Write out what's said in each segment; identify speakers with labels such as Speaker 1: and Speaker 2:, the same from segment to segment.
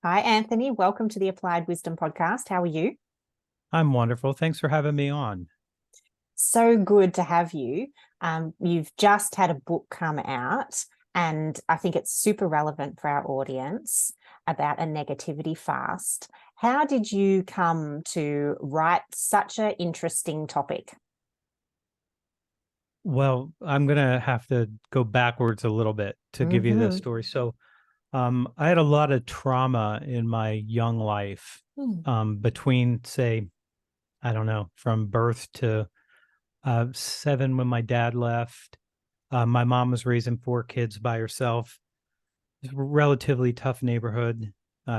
Speaker 1: Hi, Anthony. Welcome to the Applied Wisdom Podcast. How are you?
Speaker 2: I'm wonderful. Thanks for having me on.
Speaker 1: So good to have you. You've just had a book come out, and I think it's super relevant for our audience about a negativity fast. How did you come to write such an interesting topic?
Speaker 2: Well, I'm gonna have to go backwards a little bit to give you the
Speaker 1: Mm-hmm.
Speaker 2: story. I had a lot of trauma in my young life, between, say, I don't know, from birth to 7 when my dad left. My mom was raising 4 kids by herself. It's a relatively tough neighborhood.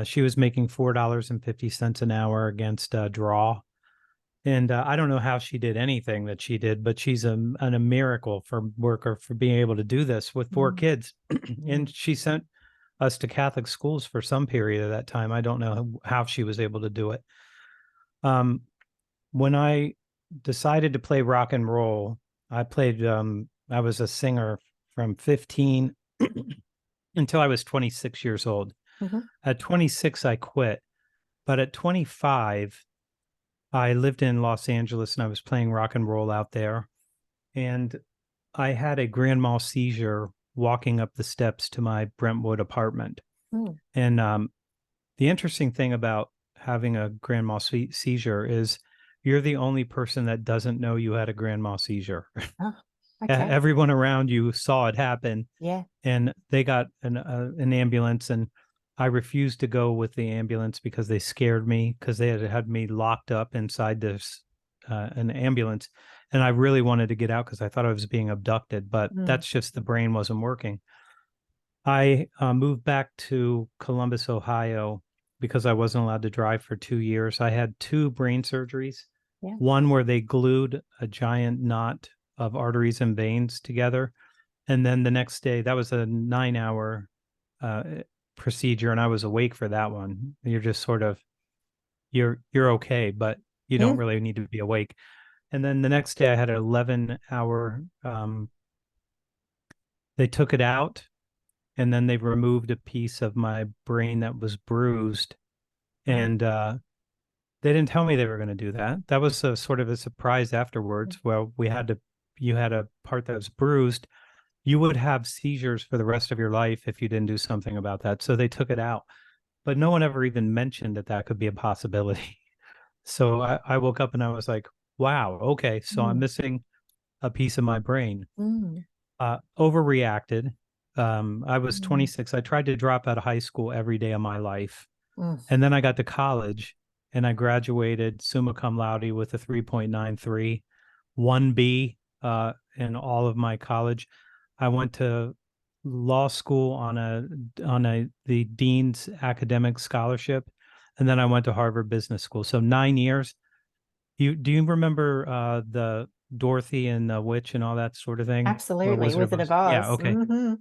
Speaker 2: She was making $4.50 an hour against a draw. And I don't know how she did anything that she did, but she's a miracle for worker for being able to do this with 4 kids. And
Speaker 1: Mm-hmm.
Speaker 2: she sent us to Catholic schools for some period of that time. I don't know how she was able to do it. Um, when I decided to play rock and roll, I was a singer from 15 until I was 26 years old.
Speaker 1: Mm-hmm.
Speaker 2: At 26, I quit. But at 25, I lived in Los Angeles and I was playing rock and roll out there. And I had a grand mal seizure walking up the steps to my Brentwood apartment.
Speaker 1: Mm.
Speaker 2: And the interesting thing about having a grand mal seizure is you're the only person that doesn't know you had a grand mal seizure.
Speaker 1: Oh, okay.
Speaker 2: Everyone around you saw it happen,
Speaker 1: Yeah.
Speaker 2: and they got an ambulance, and I refused to go with the ambulance because they scared me because they had me locked up inside this an ambulance, and I really wanted to get out because I thought I was being abducted, but
Speaker 1: Mm.
Speaker 2: that's just the brain wasn't working. I moved back to Columbus, Ohio, because I wasn't allowed to drive for 2 years. I had 2 brain surgeries,
Speaker 1: Yeah.
Speaker 2: one where they glued a giant knot of arteries and veins together. And then the next day, that was a 9 hour uh, procedure, and I was awake for that one. You're just sort of you're okay, but you don't
Speaker 1: Mm.
Speaker 2: really need to be awake. And then the next day, I had an 11 hour. They took it out, and then they removed a piece of my brain that was bruised,
Speaker 1: Wow.
Speaker 2: and they didn't tell me they were going to do that. That was a sort of a surprise afterwards. Well, you had a part that was bruised. You would have seizures for the rest of your life if you didn't do something about that. So they took it out, but no one ever even mentioned that that could be a possibility. So I woke up and I was like, wow, okay, so I'm
Speaker 1: Mm.
Speaker 2: missing a piece of my brain.
Speaker 1: Mm.
Speaker 2: Overreacted. I was
Speaker 1: Mm.
Speaker 2: 26. I tried to drop out of high school every day of my life.
Speaker 1: Mm.
Speaker 2: And then I got to college and I graduated summa cum laude with a 3.93, 1B in all of my college. I went to law school on a the dean's academic scholarship, and then I went to Harvard Business School. So 9 years. You remember the Dorothy and the witch and all that sort of thing? Or
Speaker 1: Absolutely.
Speaker 2: Wizard of
Speaker 1: Wizard of
Speaker 2: Oz? Yeah,
Speaker 1: Oz.
Speaker 2: okay.
Speaker 1: Mm-hmm.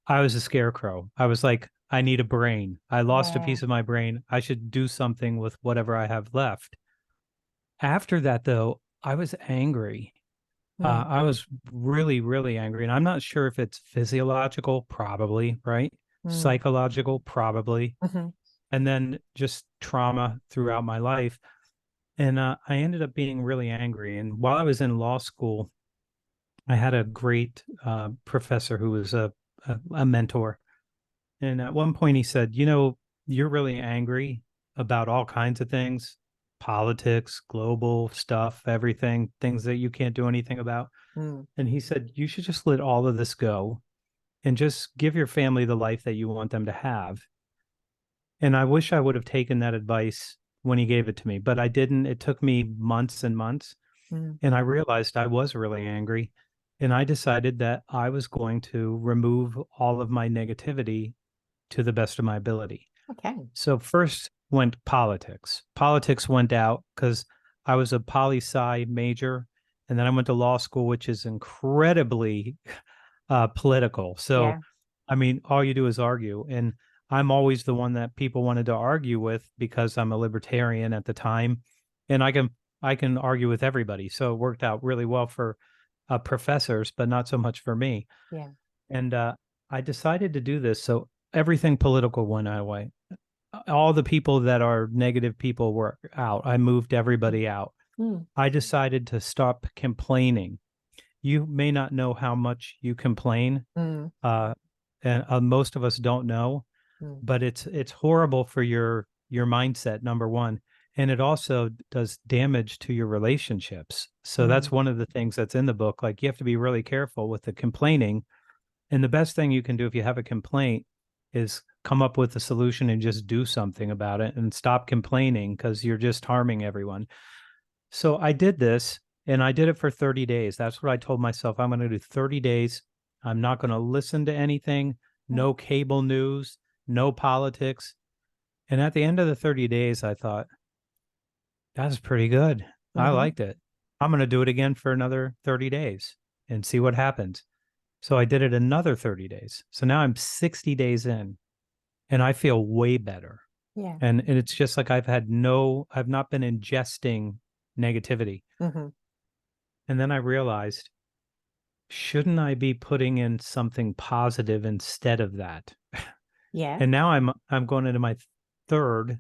Speaker 2: I was a scarecrow. I was like, I need a brain. I lost a
Speaker 1: Yeah.
Speaker 2: piece of my brain. I should do something with whatever I have left. After that, though, I was angry.
Speaker 1: Mm.
Speaker 2: I was really, really angry. And I'm not sure if it's physiological, probably, right?
Speaker 1: Mm.
Speaker 2: Psychological, probably.
Speaker 1: Mm-hmm.
Speaker 2: And then just trauma throughout my life. And I ended up being really angry. And while I was in law school, I had a great professor who was a mentor. And at one point he said, you're really angry about all kinds of things, politics, global stuff, everything, things that you can't do anything about.
Speaker 1: Mm.
Speaker 2: And he said, you should just let all of this go and just give your family the life that you want them to have. And I wish I would have taken that advice when he gave it to me, but I didn't. It took me months and months.
Speaker 1: Mm.
Speaker 2: And I realized I was really angry. And I decided that I was going to remove all of my negativity to the best of my ability.
Speaker 1: Okay.
Speaker 2: So first went politics. Politics went out because I was a poli sci major, and then I went to law school, which is incredibly political. So,
Speaker 1: Yeah.
Speaker 2: I mean, all you do is argue, and I'm always the one that people wanted to argue with because I'm a libertarian at the time, and I can argue with everybody. So it worked out really well for professors, but not so much for me.
Speaker 1: Yeah.
Speaker 2: And I decided to do this. So everything political went away. all the people that are negative people were out. I moved everybody out.
Speaker 1: Mm,
Speaker 2: I decided to stop complaining. You may not know how much you complain,
Speaker 1: mm,
Speaker 2: uh, and most of us don't know,
Speaker 1: mm,
Speaker 2: but it's horrible for your mindset, number one, and it also does damage to your relationships. So
Speaker 1: mm,
Speaker 2: that's one of the things that's in the book. Like, you have to be really careful with the complaining, and the best thing you can do if you have a complaint is come up with a solution and just do something about it and stop complaining, because you're just harming everyone. So I did this, and I did it for 30 days. That's what I told myself. I'm going to do 30 days. I'm not going to listen to anything, no cable news, no politics. And at the end of the 30 days, I thought, that's pretty good. I
Speaker 1: mm-hmm.
Speaker 2: liked it. I'm going to do it again for another 30 days and see what happens. So I did it another 30 days. So now I'm 60 days in, and I feel way better.
Speaker 1: Yeah.
Speaker 2: And it's just like I've not been ingesting negativity.
Speaker 1: Mm-hmm.
Speaker 2: And then I realized, shouldn't I be putting in something positive instead of that?
Speaker 1: Yeah.
Speaker 2: And now I'm going into my third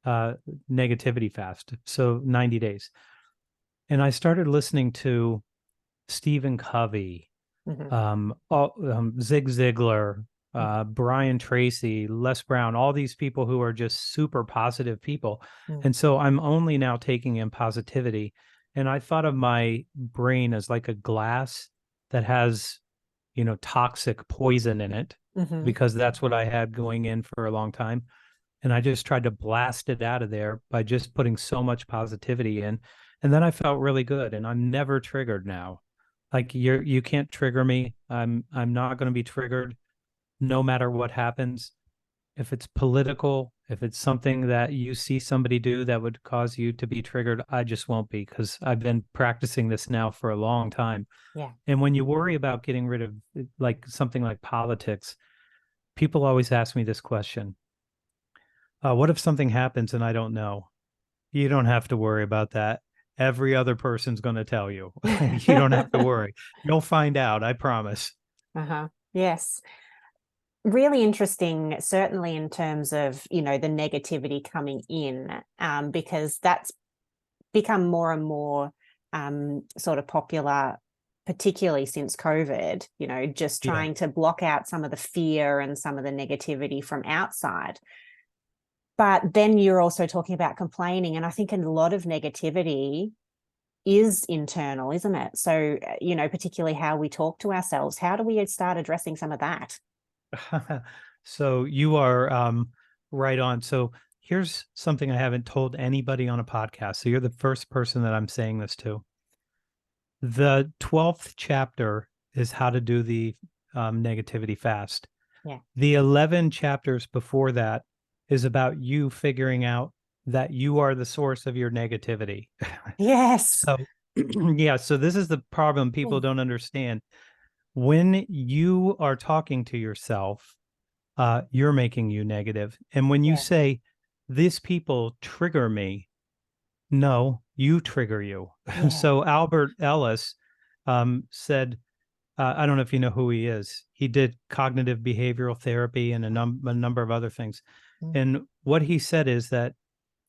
Speaker 2: uh negativity fast. So 90 days. And I started listening to Stephen Covey,
Speaker 1: Mm-hmm.
Speaker 2: Zig Ziglar, Brian Tracy, Les Brown, all these people who are just super positive people.
Speaker 1: Mm-hmm.
Speaker 2: And so I'm only now taking in positivity. And I thought of my brain as like a glass that has, toxic poison in it,
Speaker 1: Mm-hmm.
Speaker 2: because that's what I had going in for a long time. And I just tried to blast it out of there by just putting so much positivity in. And then I felt really good, and I'm never triggered now. Like, you can't trigger me. I'm not going to be triggered no matter what happens. If it's political, if it's something that you see somebody do that would cause you to be triggered, I just won't be, because I've been practicing this now for a long time.
Speaker 1: Yeah.
Speaker 2: And when you worry about getting rid of, like, something like politics, people always ask me this question. What if something happens and I don't know? You don't have to worry about that. Every other person's going to tell you. You don't have to worry. You'll find out, I promise.
Speaker 1: Uh-huh. Yes. Really interesting, certainly in terms of, the negativity coming in, because that's become more and more sort of popular, particularly since COVID, just
Speaker 2: Yeah.
Speaker 1: trying to block out some of the fear and some of the negativity from outside. But then you're also talking about complaining. And I think a lot of negativity is internal, isn't it? So, particularly how we talk to ourselves. How do we start addressing some of that?
Speaker 2: So you are right on. So here's something I haven't told anybody on a podcast. So you're the first person that I'm saying this to. The 12th chapter is how to do the negativity fast.
Speaker 1: Yeah.
Speaker 2: The 11 chapters before that is about you figuring out that you are the source of your negativity.
Speaker 1: Yes.
Speaker 2: So, yeah, so this is the problem people don't understand. When you are talking to yourself, you're making you negative. And when you
Speaker 1: Yeah.
Speaker 2: say, these people trigger me, no, you trigger you.
Speaker 1: Yeah.
Speaker 2: So Albert Ellis said, I don't know if you know who he is. He did cognitive behavioral therapy and a number of other things.
Speaker 1: Mm,
Speaker 2: And what he said is that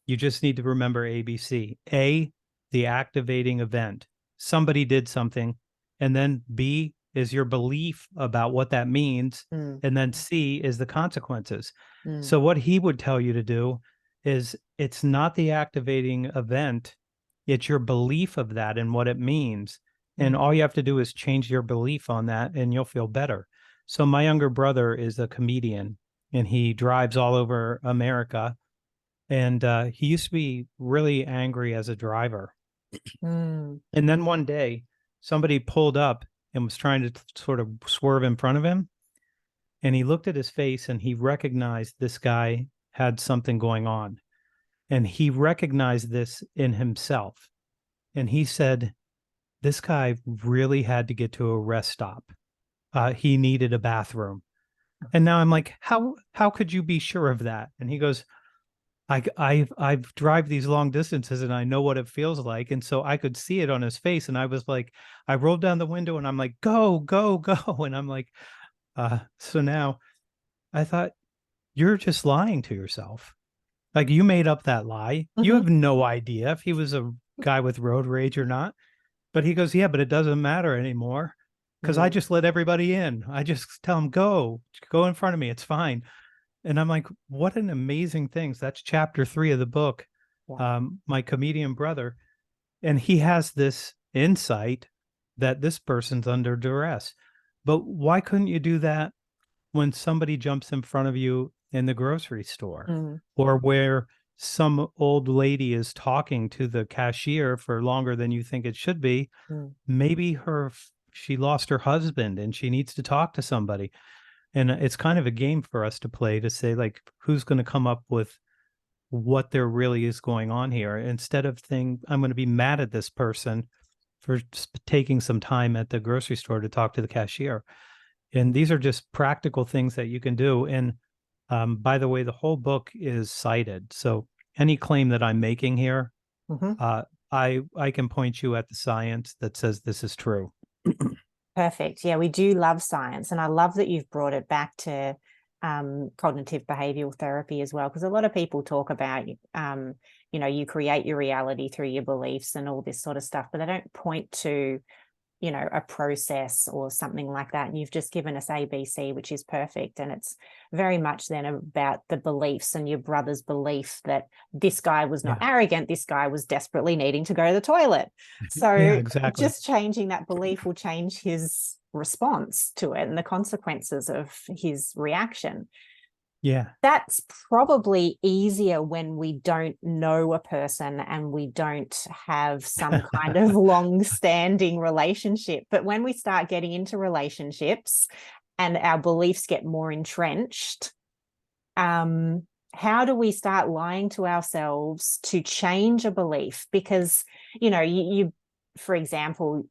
Speaker 2: you just need to remember ABC. A, the activating event. Somebody did something. And then B is your belief about what that means.
Speaker 1: mm,
Speaker 2: And then C is the consequences.
Speaker 1: mm,
Speaker 2: So what he would tell you to do is, it's not the activating event, it's your belief of that and what it means. And
Speaker 1: mm,
Speaker 2: all you have to do is change your belief on that and you'll feel better. So my younger brother is a comedian, and he drives all over America, and he used to be really angry as a driver.
Speaker 1: mm,
Speaker 2: And then one day, somebody pulled up and was trying to sort of swerve in front of him. And he looked at his face and he recognized this guy had something going on. And he recognized this in himself. And he said, this guy really had to get to a rest stop. He needed a bathroom. And now I'm like, how could you be sure of that? And he goes, I've drive these long distances and I know what it feels like. And so I could see it on his face. And I was like, I rolled down the window and I'm like, go, go, go. And I'm like, so now I thought, you're just lying to yourself. Like, you made up that lie. You
Speaker 1: Mhm.
Speaker 2: have no idea if he was a guy with road rage or not. But he goes, yeah, but it doesn't matter anymore because I
Speaker 1: Mm,
Speaker 2: just let everybody in. I just tell them, go in front of me. It's fine. And I'm like, what an amazing thing. So that's chapter 3 of the book.
Speaker 1: yeah.
Speaker 2: My comedian brother, and he has this insight that this person's under duress. But why couldn't you do that when somebody jumps in front of you in the grocery store,
Speaker 1: Mm,
Speaker 2: or where some old lady is talking to the cashier for longer than you think it should be?
Speaker 1: mm.
Speaker 2: Maybe she lost her husband and she needs to talk to somebody. And it's kind of a game for us to play to say, like, who's going to come up with what there really is going on here, instead of I'm going to be mad at this person for taking some time at the grocery store to talk to the cashier. And these are just practical things that you can do. And by the way, the whole book is cited. So any claim that I'm making here,
Speaker 1: Mhm.
Speaker 2: uh, I can point you at the science that says this is true.
Speaker 1: Perfect. Yeah, we do love science. And I love that you've brought it back to cognitive behavioral therapy as well, because a lot of people talk about, you create your reality through your beliefs and all this sort of stuff, but they don't point to a process or something like that. And you've just given us ABC, which is perfect. And it's very much then about the beliefs and your brother's belief that this guy was not
Speaker 2: Yeah.
Speaker 1: arrogant. This guy was desperately needing to go to the toilet.
Speaker 2: Yeah,
Speaker 1: So
Speaker 2: exactly.
Speaker 1: just changing that belief will change his response to it and the consequences of his reaction.
Speaker 2: Yeah.
Speaker 1: That's probably easier when we don't know a person and we don't have some kind of long-standing relationship. But when we start getting into relationships and our beliefs get more entrenched, how do we start lying to ourselves to change a belief? Because, you for example,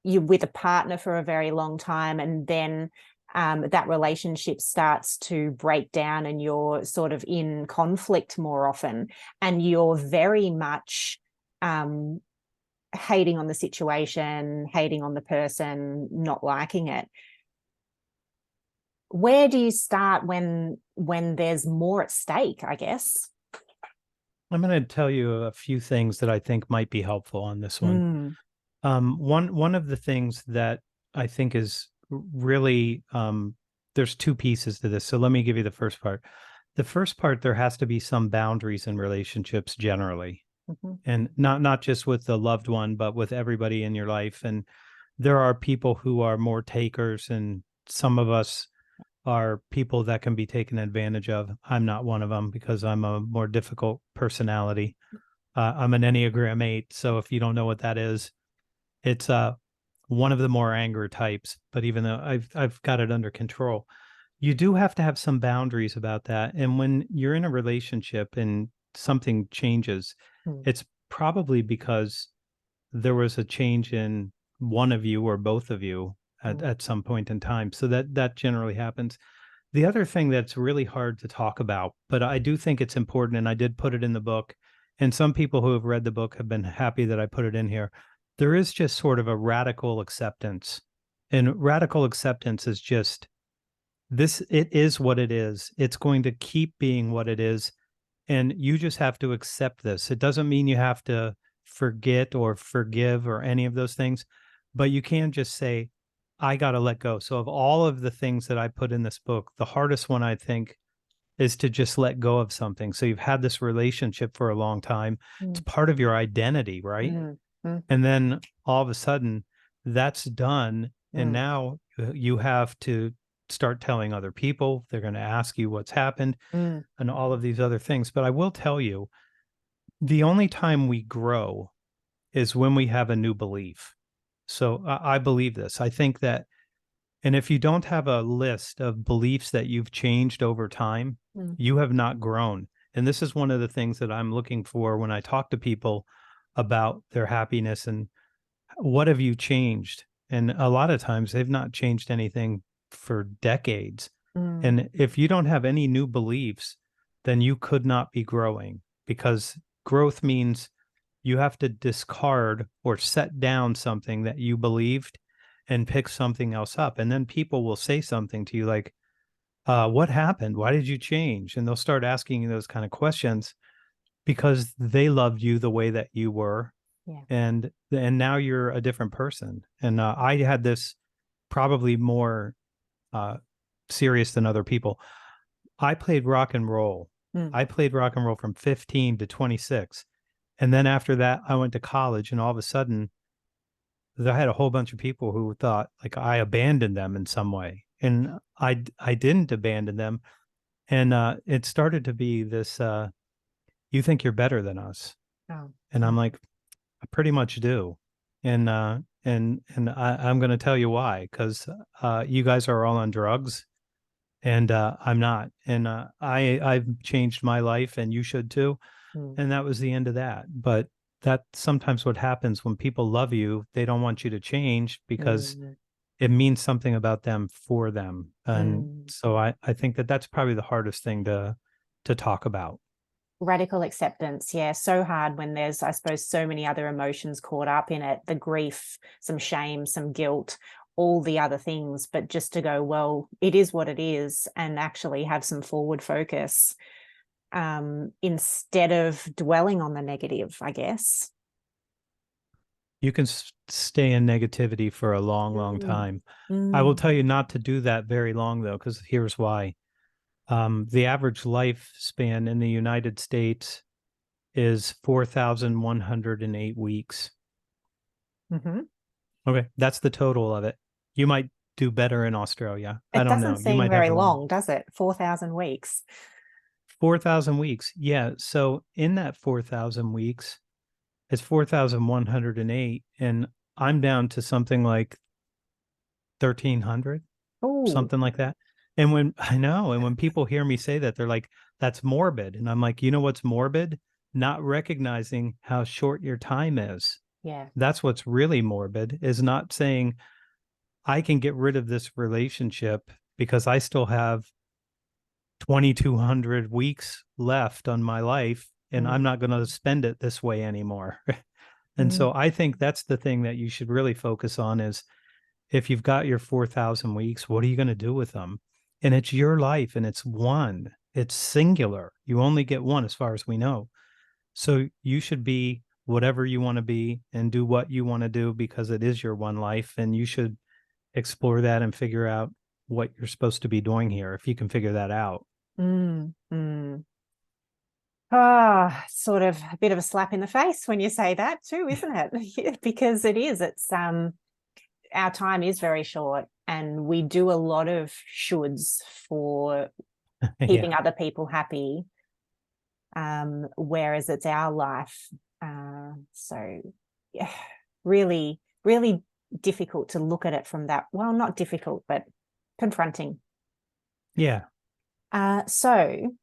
Speaker 1: you're with a partner for a very long time, and then that relationship starts to break down and you're sort of in conflict more often, and you're very much um, hating on the situation, hating on the person, not liking it. Where do you start when there's more at stake, I guess?
Speaker 2: I'm going to tell you a few things that I think might be helpful on this one.
Speaker 1: Mm,
Speaker 2: One of the things that I think is really, there's two pieces to this. So let me give you the first part. The first part, there has to be some boundaries in relationships generally,
Speaker 1: mhm,
Speaker 2: and not just with the loved one, but with everybody in your life. And there are people who are more takers, and some of us are people that can be taken advantage of. I'm not one of them because I'm a more difficult personality. I'm an Enneagram 8. So if you don't know what that is, it's one of the more anger types, but even though I've got it under control, you do have to have some boundaries about that. And when you're in a relationship and something changes,
Speaker 1: mm,
Speaker 2: it's probably because there was a change in one of you or both of you
Speaker 1: mm,
Speaker 2: at some point in time. So that generally happens. The other thing that's really hard to talk about, but I do think it's important, and I did put it in the book, and some people who have read the book have been happy that I put it in here. There is just sort of a radical acceptance. And radical acceptance is just this, it is what it is. It's going to keep being what it is. And you just have to accept this. It doesn't mean you have to forget or forgive or any of those things, but you can just say, I got to let go. So, of all of the things that I put in this book, the hardest one, I think, is to just let go of something. So, you've had this relationship for a long time, it's
Speaker 1: mm,
Speaker 2: part of your identity, right?
Speaker 1: mm, mm,
Speaker 2: And then all of a sudden, that's done. And
Speaker 1: mm,
Speaker 2: now you have to start telling other people. They're going to ask you what's happened
Speaker 1: mm,
Speaker 2: and all of these other things. But I will tell you, the only time we grow is when we have a new belief. So I believe this. I think that, and if you don't have a list of beliefs that you've changed over time,
Speaker 1: mm,
Speaker 2: you have not grown. And this is one of the things that I'm looking for when I talk to people about their happiness and what have you changed? And a lot of times they've not changed anything for decades.
Speaker 1: mm,
Speaker 2: And if you don't have any new beliefs, then you could not be growing, because growth means you have to discard or set down something that you believed and pick something else up. And then people will say something to you like, what happened? Why did you change? And they'll start asking you those kind of questions. because they loved you the way that you were,
Speaker 1: Yeah.
Speaker 2: and now you're a different person. And I had this probably more uh, serious than other people. I played rock and roll.
Speaker 1: Mm.
Speaker 2: I played rock and roll from 15 to 26. And then after that, I went to college, and all of a sudden, I had a whole bunch of people who thought like I abandoned them in some way. And I didn't abandon them. And it started to be this you think you're better than us.
Speaker 1: Oh.
Speaker 2: And I'm like, I pretty much do. And I'm going to tell you why, because you guys are all on drugs, and I'm not. And I've changed my life, and you should too.
Speaker 1: Mm.
Speaker 2: And that was the end of that. But that's sometimes what happens when people love you. They don't want you to change because
Speaker 1: Mm.
Speaker 2: it means something about them for them. And
Speaker 1: Mm.
Speaker 2: so I think that that's probably the hardest thing to talk about.
Speaker 1: Radical acceptance. Yeah, so hard when there's, I suppose, so many other emotions caught up in it, the grief, some shame, some guilt, all the other things. But just to go, well, it is what it is, and actually have some forward focus instead of dwelling on the negative, I guess.
Speaker 2: You can stay in negativity for a long, long
Speaker 1: Mm.
Speaker 2: time. I will
Speaker 1: Mm.
Speaker 2: tell you not to do that very long, though, because here's why. The average lifespan in the United States is 4,108 weeks.
Speaker 1: Mm-hmm.
Speaker 2: Okay, that's the total of it. You might do better in Australia. I
Speaker 1: It
Speaker 2: don't
Speaker 1: doesn't
Speaker 2: know. You
Speaker 1: seem
Speaker 2: might have
Speaker 1: very
Speaker 2: a long
Speaker 1: long, does it? 4,000 weeks.
Speaker 2: 4,000 weeks. Yeah. So in that 4,000 weeks, it's 4,108. And I'm down to something like 1,300,
Speaker 1: Oh,
Speaker 2: something like that. And when I know, and when people hear me say that, they're like, that's morbid. And I'm like, you know what's morbid? Not recognizing how short your time is.
Speaker 1: yeah.
Speaker 2: That's what's really morbid, is not saying I can get rid of this relationship because I still have 2,200 weeks left on my life, and I'm
Speaker 1: Mm.
Speaker 2: not going to spend it this way anymore. And
Speaker 1: Mm.
Speaker 2: so I think that's the thing that you should really focus on is, if you've got your 4,000 weeks, what are you going to do with them? And it's your life, and it's one, it's singular. You only get one as far as we know. So you should be whatever you want to be and do what you want to do, because it is your one life, and you should explore that and figure out what you're supposed to be doing here if you can figure that out.
Speaker 1: Mm. Mm. Ah, sort of a bit of a slap in the face when you say that too, isn't it? Yeah, because it is. It's our time is very short, and we do a lot of shoulds for
Speaker 2: Yeah.
Speaker 1: keeping other people happy, whereas it's our life. So yeah, really, really difficult to look at it from that. Well, not difficult, but confronting.
Speaker 2: Yeah.
Speaker 1: So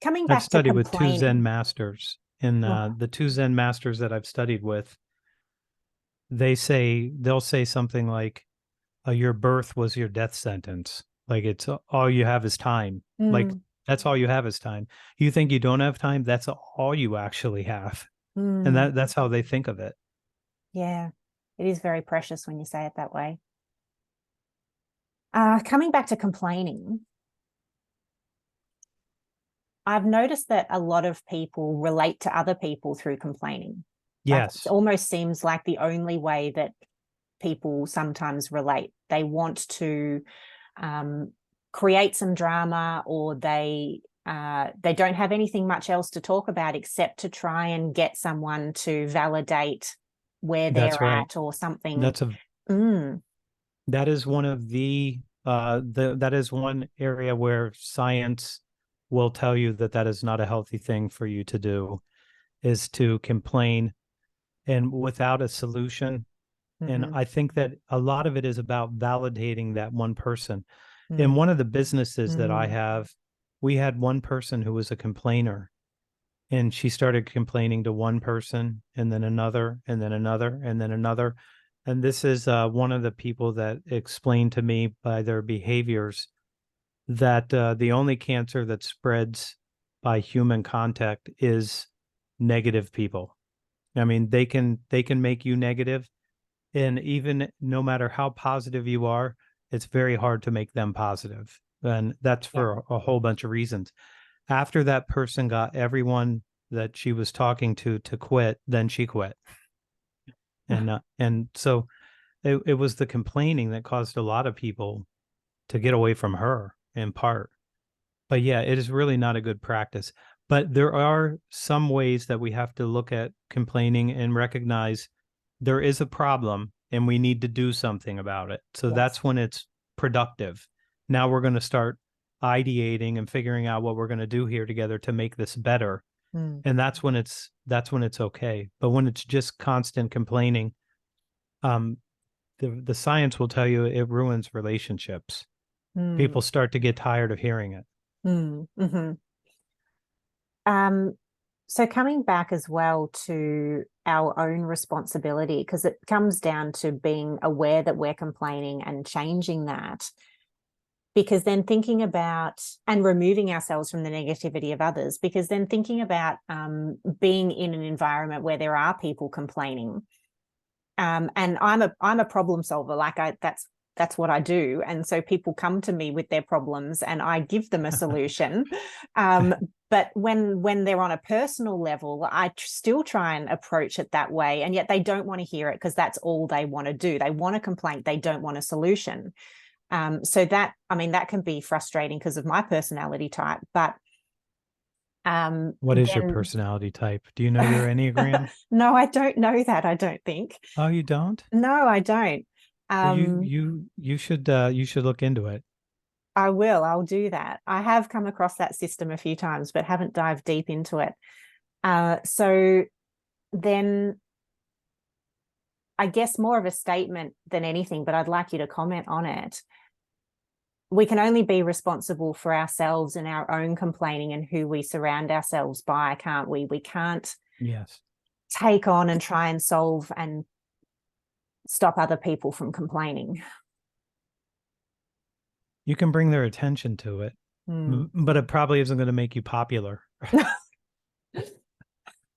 Speaker 1: coming
Speaker 2: I've
Speaker 1: back to
Speaker 2: studied with two Zen
Speaker 1: complaining.
Speaker 2: masters, and
Speaker 1: Oh.
Speaker 2: the two Zen masters that I've studied with, they'll say something like, your birth was your death sentence. Like, it's all you have is time. Like,
Speaker 1: Mm.
Speaker 2: that's all you have is time. You think you don't have time? That's all you actually have. And
Speaker 1: Mm.
Speaker 2: that's how they think of it.
Speaker 1: Yeah, it is very precious when you say it that way. Coming back to complaining, I've noticed that a lot of people relate to other people through complaining. Like it
Speaker 2: Yes,
Speaker 1: almost seems like the only way that people sometimes relate. They want to um, create some drama, or they don't have anything much else to talk about except to try and get someone to validate where
Speaker 2: that's
Speaker 1: they're
Speaker 2: right.
Speaker 1: at or something.
Speaker 2: That's a
Speaker 1: Mm.
Speaker 2: that is one of the that is one area where science will tell you that that is not a healthy thing for you to do, is to complain and without a solution. And
Speaker 1: Mm-hmm.
Speaker 2: I think that a lot of it is about validating that one person. In
Speaker 1: Mm.
Speaker 2: one of the businesses that I
Speaker 1: Mm.
Speaker 2: have, we had one person who was a complainer, and she started complaining to one person, and then another, and then another, and then another. And this is one of the people that explained to me by their behaviors that the only cancer that spreads by human contact is negative people. I mean, they can make you negative, and even no matter how positive you are, it's very hard to make them positive. And that's
Speaker 1: Yeah.
Speaker 2: for a whole bunch of reasons. After that person got everyone that she was talking to quit, then she quit. And so it was the complaining that caused a lot of people to get away from her in part. But yeah, it is really not a good practice. But there are some ways that we have to look at complaining and recognize there is a problem and we need to do something about it. So
Speaker 1: Yes.
Speaker 2: that's when it's productive. Now we're going to start ideating and figuring out what we're going to do here together to make this better. And that's when it's okay. But when it's just constant complaining, the science will tell you it ruins relationships. People start to get tired of hearing it.
Speaker 1: Mm-hmm. So coming back as well to our own responsibility, because it comes down to being aware that we're complaining and changing that. Because then thinking about and removing ourselves from the negativity of others, because then thinking about being in an environment where there are people complaining. And I'm a problem solver. Like that's what I do. And so people come to me with their problems and I give them a solution. But when they're on a personal level, I still try and approach it that way. And yet they don't want to hear it because that's all they want to do. They want a complaint. They don't want a solution. So that can be frustrating because of my personality type. But
Speaker 2: what is your personality type? Do you know your Enneagram?
Speaker 1: No, I don't know that. I don't think.
Speaker 2: Oh, you don't?
Speaker 1: No, I don't.
Speaker 2: Well, you should look into it.
Speaker 1: I will. I'll do that. I have come across that system a few times, but haven't dived deep into it. So then I guess more of a statement than anything, but I'd like you to comment on it. We can only be responsible for ourselves and our own complaining and who we surround ourselves by, can't we? We can't take on and try and solve and stop other people from complaining.
Speaker 2: You can bring their attention to it, but it probably isn't going to make you popular.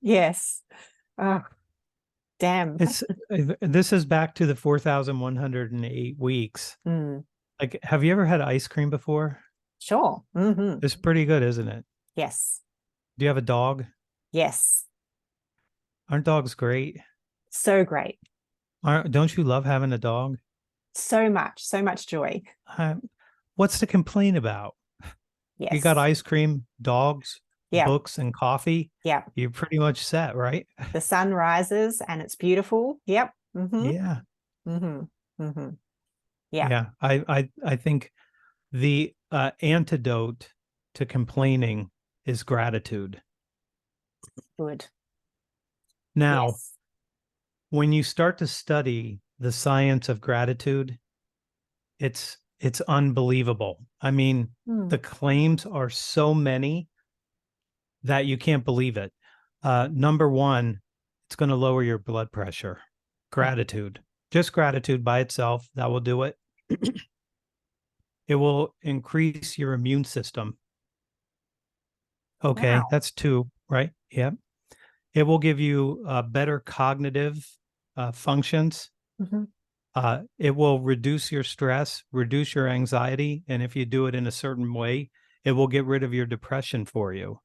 Speaker 1: Yes. Oh, damn.
Speaker 2: This is back to the 4,108 weeks. Like, have you ever had ice cream before?
Speaker 1: Sure. Mm-hmm.
Speaker 2: It's pretty good, isn't it?
Speaker 1: Yes.
Speaker 2: Do you have a dog?
Speaker 1: Yes.
Speaker 2: Aren't dogs great?
Speaker 1: So great.
Speaker 2: Don't you love having a dog?
Speaker 1: So much joy.
Speaker 2: What's to complain about?
Speaker 1: Yes.
Speaker 2: You got ice cream, dogs, books, and coffee.
Speaker 1: Yeah.
Speaker 2: You're pretty much set, right?
Speaker 1: The sun rises and it's beautiful. Yep. Mm-hmm.
Speaker 2: Yeah.
Speaker 1: Mm-hmm. Mm-hmm. Yeah.
Speaker 2: Yeah. I think the antidote to complaining is gratitude.
Speaker 1: Good.
Speaker 2: Now, when you start to study the science of gratitude, it's unbelievable. I mean, the claims are so many that you can't believe it. Number one, it's going to lower your blood pressure. Gratitude, just gratitude by itself, that will do it. It will increase your immune system. Okay, that's two, right? Yep. It will give you better cognitive functions. It will reduce your stress, reduce your anxiety. And if you do it in a certain way, it will get rid of your depression for you.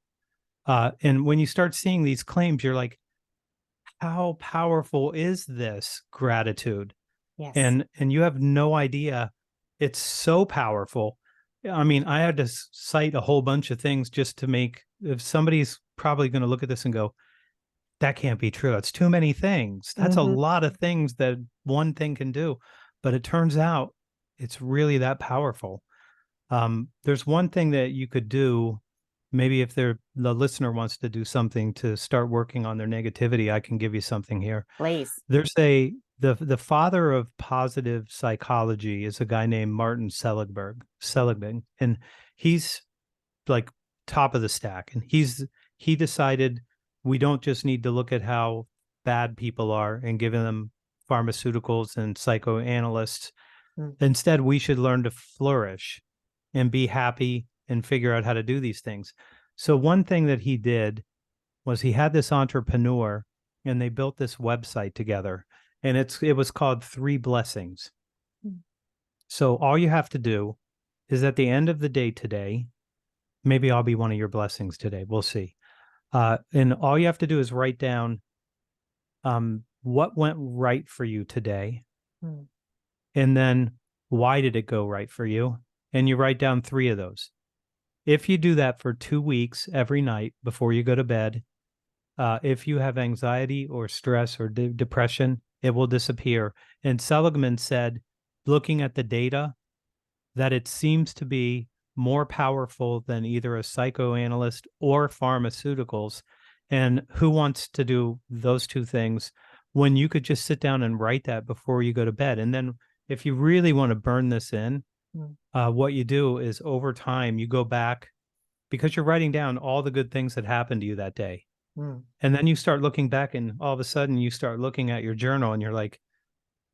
Speaker 2: And when you start seeing these claims, you're like, how powerful is this gratitude?
Speaker 1: Yes.
Speaker 2: And you have no idea. It's so powerful. I mean, I had to cite a whole bunch of things just to make, if somebody's probably going to look at this and go, that can't be true. It's too many things. That's a lot of things that one thing can do. But it turns out it's really that powerful. There's one thing that you could do. Maybe if the listener wants to do something to start working on their negativity, I can give you something here.
Speaker 1: Please.
Speaker 2: There's the father of positive psychology is a guy named Martin Seligman, and he's like top of the stack. And he decided we don't just need to look at how bad people are and give them pharmaceuticals and psychoanalysts. Instead, we should learn to flourish and be happy and figure out how to do these things. So one thing that he did was he had this entrepreneur and they built this website together, and it was called 3 Blessings. So all you have to do is at the end of the day today, maybe I'll be one of your blessings today. We'll see. And all you have to do is write down what went right for you today,
Speaker 1: Mm.
Speaker 2: and then why did it go right for you? And you write down 3 of those. If you do that for 2 weeks every night before you go to bed, if you have anxiety or stress or depression, it will disappear. And Seligman said, looking at the data, that it seems to be more powerful than either a psychoanalyst or pharmaceuticals. And who wants to do those 2 things when you could just sit down and write that before you go to bed? And then if you really want to burn this in,
Speaker 1: Mm.
Speaker 2: what you do is over time, you go back because you're writing down all the good things that happened to you that day.
Speaker 1: Mm.
Speaker 2: And then you start looking back, and all of a sudden you start looking at your journal and you're like,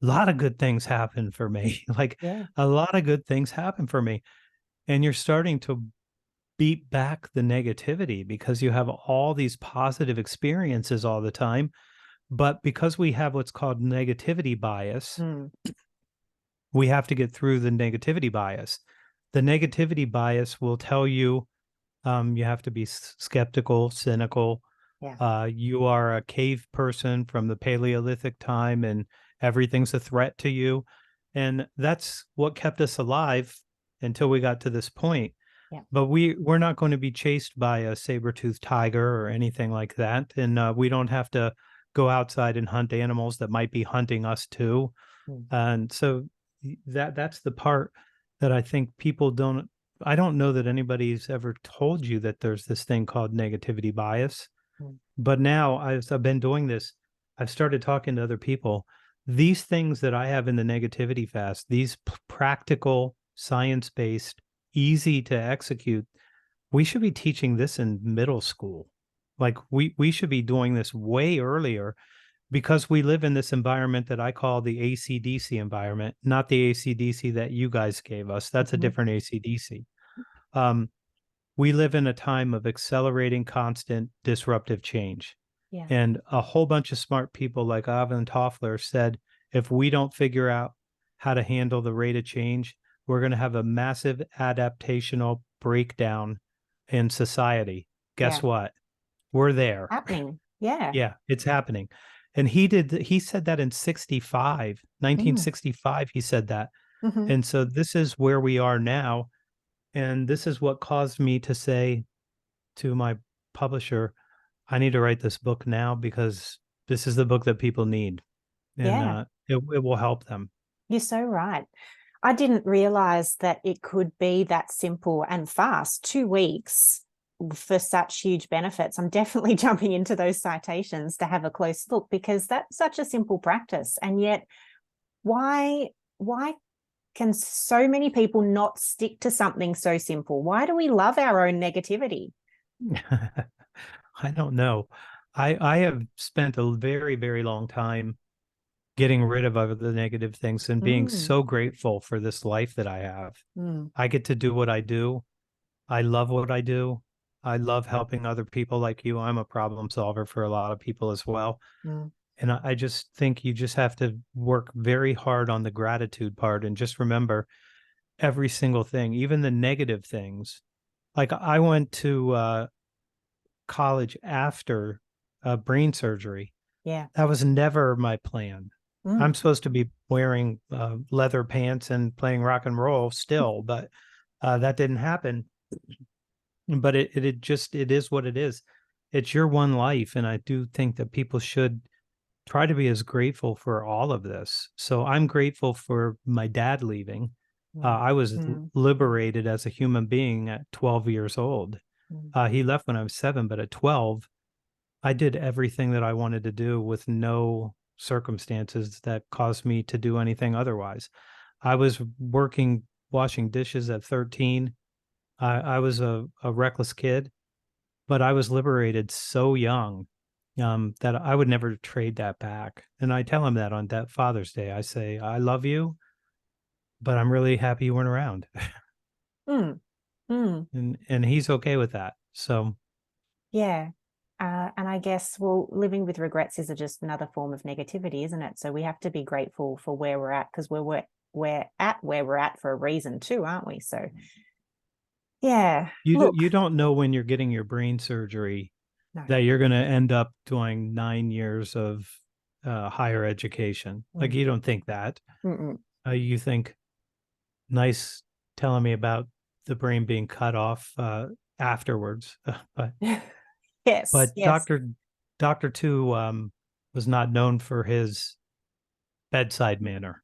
Speaker 2: a lot of good things happen for me. Like
Speaker 1: Yeah.
Speaker 2: a lot of good things happen for me. And you're starting to beat back the negativity because you have all these positive experiences all the time. But because we have what's called negativity bias,
Speaker 1: Mm.
Speaker 2: we have to get through the negativity bias. The negativity bias will tell you you have to be skeptical, cynical.
Speaker 1: Yeah.
Speaker 2: You are a cave person from the Paleolithic time and everything's a threat to you. And that's what kept us alive until we got to this point.
Speaker 1: Yeah.
Speaker 2: But we're not going to be chased by a saber-toothed tiger or anything like that. And we don't have to go outside and hunt animals that might be hunting us too.
Speaker 1: Mm.
Speaker 2: And so that's the part that I think people don't. I don't know that anybody's ever told you that there's this thing called negativity bias.
Speaker 1: Mm.
Speaker 2: But now, as I've been doing this, I've started talking to other people. These things that I have in the negativity fast, these practical, science-based, easy to execute, we should be teaching this in middle school. Like we should be doing this way earlier because we live in this environment that I call the AC/DC environment, not the AC/DC that you guys gave us. That's a
Speaker 1: Mhm.
Speaker 2: different AC/DC. Um, we live in a time of accelerating, constant, disruptive change.
Speaker 1: Yeah.
Speaker 2: And a whole bunch of smart people like Ivan Toffler said, if we don't figure out how to handle the rate of change, we're going to have a massive adaptational breakdown in society.
Speaker 1: Yeah.
Speaker 2: Guess what? We're there.
Speaker 1: Happening. Yeah.
Speaker 2: Yeah, it's happening. And he said that in 65,
Speaker 1: Mm.
Speaker 2: 1965, he said that.
Speaker 1: Hmm.
Speaker 2: And so this is where we are now. And this is what caused me to say to my publisher, I need to write this book now because this is the book that people need. And
Speaker 1: Yeah.
Speaker 2: it will help them.
Speaker 1: You're so right. I didn't realize that it could be that simple and fast. 2 weeks for such huge benefits. I'm definitely jumping into those citations to have a close look because that's such a simple practice. And yet, why can so many people not stick to something so simple? Why do we love our own negativity?
Speaker 2: I don't know. I have spent a very, very long time getting rid of other the negative things and being
Speaker 1: Mm.
Speaker 2: so grateful for this life that I have.
Speaker 1: Mm.
Speaker 2: I get to do what I do. I love what I do. I love helping other people like you. I'm a problem solver for a lot of people as well.
Speaker 1: Mm.
Speaker 2: And I just think you just have to work very hard on the gratitude part and just remember every single thing, even the negative things. Like I went to college after brain surgery.
Speaker 1: Yeah.
Speaker 2: That was never my plan.
Speaker 1: Mm.
Speaker 2: I'm supposed to be wearing leather pants and playing rock and roll still, but that didn't happen. But it is what it is. It's your one life, and I do think that people should try to be as grateful for all of this. So I'm grateful for my dad leaving.
Speaker 1: Mm.
Speaker 2: I was
Speaker 1: Mm.
Speaker 2: liberated as a human being at 12 years old.
Speaker 1: Mm.
Speaker 2: He left when I was 7, but at 12, I did everything that I wanted to do with no circumstances that caused me to do anything otherwise. I was working washing dishes at 13. I was a reckless kid, but I was liberated so young that I would never trade that back. And I tell him that on that Father's Day. I say, I love you, but I'm really happy you weren't around.
Speaker 1: Mm. Mm.
Speaker 2: And he's okay with that. So
Speaker 1: Yeah. And I guess, well, living with regrets is just another form of negativity, isn't it? So we have to be grateful for where we're at because we're at where we're at for a reason too, aren't we? So yeah, look,
Speaker 2: you don't know when you're getting your brain surgery
Speaker 1: No.
Speaker 2: that you're going to end up doing 9 years of higher education. Like,
Speaker 1: Mm.
Speaker 2: you don't think that.
Speaker 1: Mm-mm.
Speaker 2: You think, nice telling me about the brain being cut off afterwards. but
Speaker 1: Yes,
Speaker 2: but
Speaker 1: yes.
Speaker 2: Dr. Tu was not known for his bedside manner,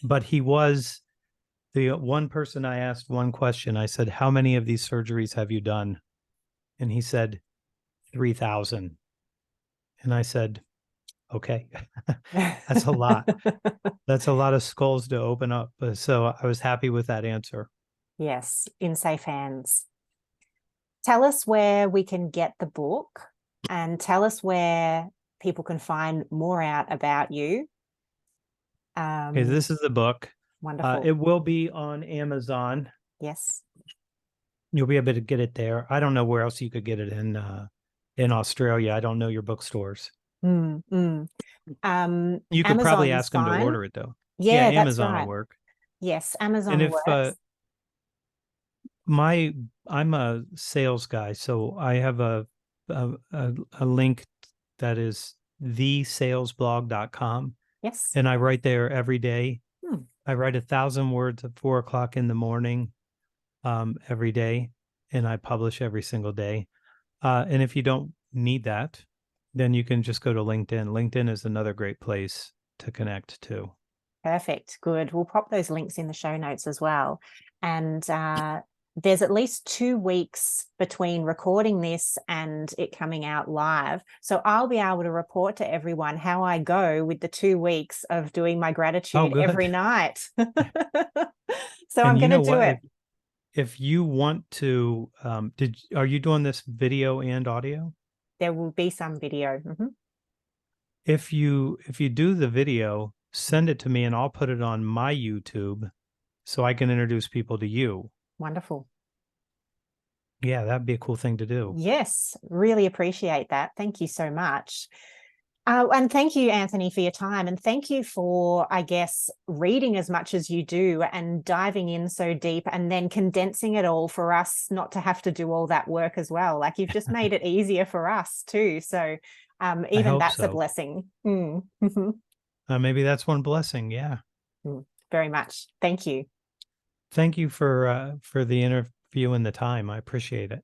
Speaker 2: but he was the one person I asked one question. I said, "How many of these surgeries have you done?" And he said, 3,000. And I said, "Okay, that's a lot. That's a lot of skulls to open up." So I was happy with that answer.
Speaker 1: Yes, in safe hands. Tell us where we can get the book and tell us where people can find more out about you.
Speaker 2: Okay,
Speaker 1: Um,
Speaker 2: this is the book.
Speaker 1: Wonderful.
Speaker 2: It will be on Amazon.
Speaker 1: Yes.
Speaker 2: You'll be able to get it there. I don't know where else you could get it in Australia. I don't know your bookstores.
Speaker 1: Mm, mm.
Speaker 2: You could probably
Speaker 1: Amazon's
Speaker 2: ask them to
Speaker 1: fine.
Speaker 2: order it though. Yeah,
Speaker 1: Yeah, that's
Speaker 2: Amazon will
Speaker 1: right.
Speaker 2: work.
Speaker 1: Yes,
Speaker 2: And
Speaker 1: Amazon
Speaker 2: if
Speaker 1: works.
Speaker 2: my I'm a sales guy, so I have a link that is thesalesblog.com,
Speaker 1: Yes.
Speaker 2: and I write there every day.
Speaker 1: Hmm.
Speaker 2: I write 1,000 words at 4 o'clock in the morning every day, and I publish every single day. And if you don't need that, then you can just go to LinkedIn. LinkedIn is another great place to connect to.
Speaker 1: Perfect. Good. We'll pop those links in the show notes as well. And there's at least 2 weeks between recording this and it coming out live. So I'll be able to report to everyone how I go with the 2 weeks of doing my
Speaker 2: Oh,
Speaker 1: gratitude every
Speaker 2: good.
Speaker 1: night. So I'm
Speaker 2: And you
Speaker 1: going to
Speaker 2: know
Speaker 1: do
Speaker 2: what?
Speaker 1: it.
Speaker 2: If you want to, are you doing this video and audio?
Speaker 1: There will be some video. Mhm.
Speaker 2: If you do the video, send it to me and I'll put it on my YouTube so I can introduce people to you.
Speaker 1: Wonderful.
Speaker 2: Yeah, that'd be a cool thing to do.
Speaker 1: Yes, really appreciate that. Thank you so much. And thank you, Anthony, for your time. And thank you for, I guess, reading as much as you do and diving in so deep and then condensing it all for us not to have to do all that work as well. Like, you've just made it easier for us too. So
Speaker 2: I
Speaker 1: even
Speaker 2: hope
Speaker 1: that's a
Speaker 2: so.
Speaker 1: blessing. Mm. Mhm.
Speaker 2: Maybe that's one blessing. Yeah.
Speaker 1: Mm. Very much. Thank you.
Speaker 2: Thank you for the interview and the time. I appreciate it.